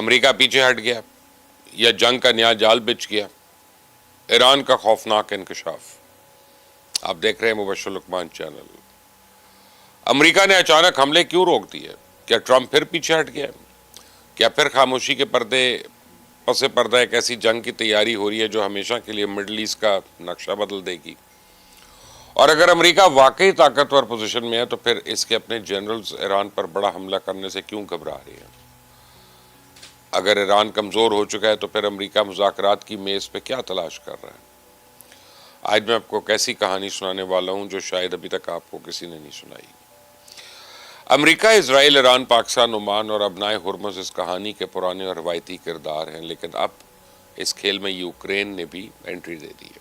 امریکہ پیچھے ہٹ گیا یا جنگ کا نیا جال بچھ گیا؟ ایران کا خوفناک انکشاف۔ آپ دیکھ رہے ہیں مبشر لقمان چینل۔ امریکہ نے اچانک حملے کیوں روک دیے؟ کیا ٹرمپ پھر پیچھے ہٹ گیا؟ کیا پھر خاموشی کے پس پردہ ایک ایسی جنگ کی تیاری ہو رہی ہے جو ہمیشہ کے لیے مڈل ایسٹ کا نقشہ بدل دے گی؟ اور اگر امریکہ واقعی طاقتور پوزیشن میں ہے تو پھر اس کے اپنے جنرلز ایران پر بڑا حملہ کرنے سے کیوں گھبرا رہے ہیں؟ اگر ایران کمزور ہو چکا ہے تو پھر امریکہ مذاکرات کی میز پہ کیا تلاش کر رہا ہے؟ آج میں آپ کو ایک ایسی کہانی سنانے والا ہوں جو شاید ابھی تک آپ کو کسی نے نہیں سنائی۔ امریکہ، اسرائیل، ایران، پاکستان، عمان اور ابنائے ہرمز اس کہانی کے پرانے اور روایتی کردار ہیں، لیکن اب اس کھیل میں یوکرین نے بھی انٹری دے دی ہے۔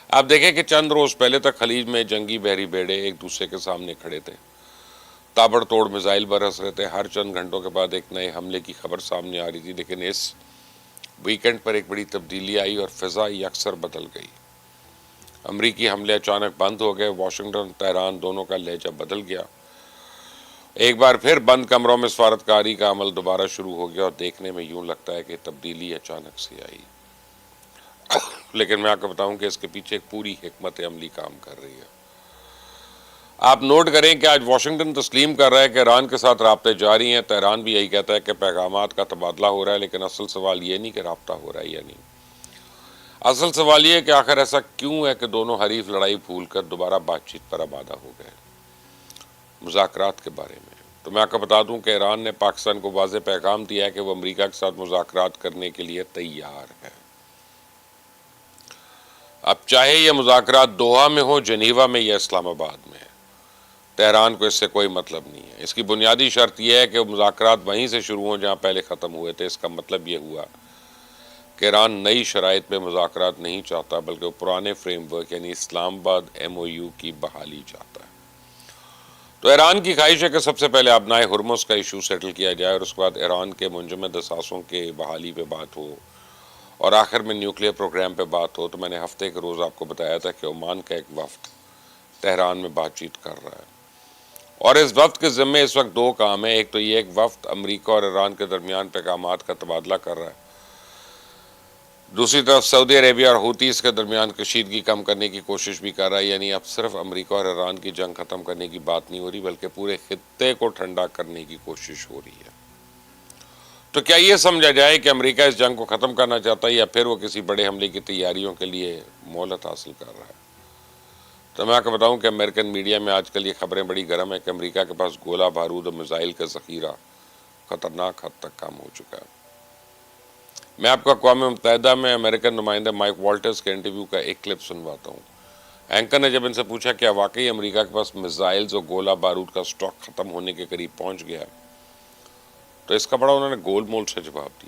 آپ دیکھیں کہ چند روز پہلے تک خلیج میں جنگی بحری بیڑے ایک دوسرے کے سامنے کھڑے تھے، تابڑ توڑ میزائل برس رہے تھے، ہر چند گھنٹوں کے بعد ایک نئے حملے کی خبر سامنے آ رہی تھی، لیکن اس ویکنڈ پر ایک بڑی تبدیلی آئی اور فضا یکسر بدل گئی۔ امریکی حملے اچانک بند ہو گئے، واشنگٹن تہران دونوں کا لہجہ بدل گیا۔ ایک بار پھر بند کمروں میں سفارتکاری کا عمل دوبارہ شروع ہو گیا اور دیکھنے میں یوں لگتا ہے کہ تبدیلی اچانک سے آئی، لیکن میں آپ کو بتاؤں کہ اس کے پیچھے ایک پوری حکمت عملی کام کر رہی ہے۔ آپ نوٹ کریں کہ آج واشنگٹن تسلیم کر رہا ہے کہ ایران کے ساتھ رابطے جاری ہیں، تہران بھی یہی کہتا ہے کہ پیغامات کا تبادلہ ہو رہا ہے، لیکن اصل سوال یہ نہیں کہ رابطہ ہو رہا ہے یا نہیں، اصل سوال یہ ہے کہ آخر ایسا کیوں ہے کہ دونوں حریف لڑائی بھول کر دوبارہ بات چیت پر آمادہ ہو گئے؟ مذاکرات کے بارے میں تو میں آپ کو بتا دوں کہ ایران نے پاکستان کو واضح پیغام دیا ہے کہ وہ امریکہ کے ساتھ مذاکرات کرنے کے لیے تیار ہے۔ اب چاہے یہ مذاکرات دوحہ میں ہو، جنیوا میں یا اسلام آباد میں، تہران کو اس سے کوئی مطلب نہیں ہے۔ اس کی بنیادی شرط یہ ہے کہ مذاکرات وہیں سے شروع ہوں جہاں پہلے ختم ہوئے تھے۔ اس کا مطلب یہ ہوا کہ ایران نئی شرائط پہ مذاکرات نہیں چاہتا، بلکہ وہ پرانے فریم ورک یعنی اسلام آباد MOU کی بحالی چاہتا ہے۔ تو ایران کی خواہش ہے کہ سب سے پہلے ابنائے ہرمز کا ایشو سیٹل کیا جائے اور اس کے بعد ایران کے منجمد اثاثوں کے بحالی پہ بات ہو اور آخر میں نیوکلیئر پروگرام پہ بات ہو۔ تو میں نے ہفتے کے روز آپ کو بتایا تھا کہ عمان کا ایک وفد تہران میں بات چیت کر رہا ہے، اور اس وفد کے ذمے اس وقت دو کام ہیں۔ ایک تو یہ ایک وفد امریکہ اور ایران کے درمیان پیغامات کا تبادلہ کر رہا ہے، دوسری طرف سعودی عربیہ اور حوثیز کے درمیان کشیدگی کم کرنے کی کوشش بھی کر رہا ہے۔ یعنی اب صرف امریکہ اور ایران کی جنگ ختم کرنے کی بات نہیں ہو رہی، بلکہ پورے خطے کو ٹھنڈا کرنے کی کوشش ہو رہی ہے۔ تو کیا یہ سمجھا جائے کہ امریکہ اس جنگ کو ختم کرنا چاہتا ہے یا پھر وہ کسی بڑے حملے کی تیاریوں کے لیے مہلت حاصل کر رہا ہے؟ تو میں آپ کو بتاؤں کہ امریکن میڈیا میں آج کل یہ خبریں بڑی گرم ہیں کہ امریکہ کے پاس گولہ بارود اور میزائل کا ذخیرہ خطرناک حد تک کم ہو چکا ہے۔ میں آپ کو اقوام متحدہ میں امریکن نمائندہ مائک والٹرز کے انٹرویو کا ایک کلپ سنواتا ہوں۔ اینکر نے جب ان سے پوچھا کہ واقعی امریکہ کے پاس میزائلز اور گولہ بارود کا سٹاک ختم ہونے کے قریب پہنچ گیا ہے، تو اس کا بڑا انہوں نے گول مول سے جواب دیا۔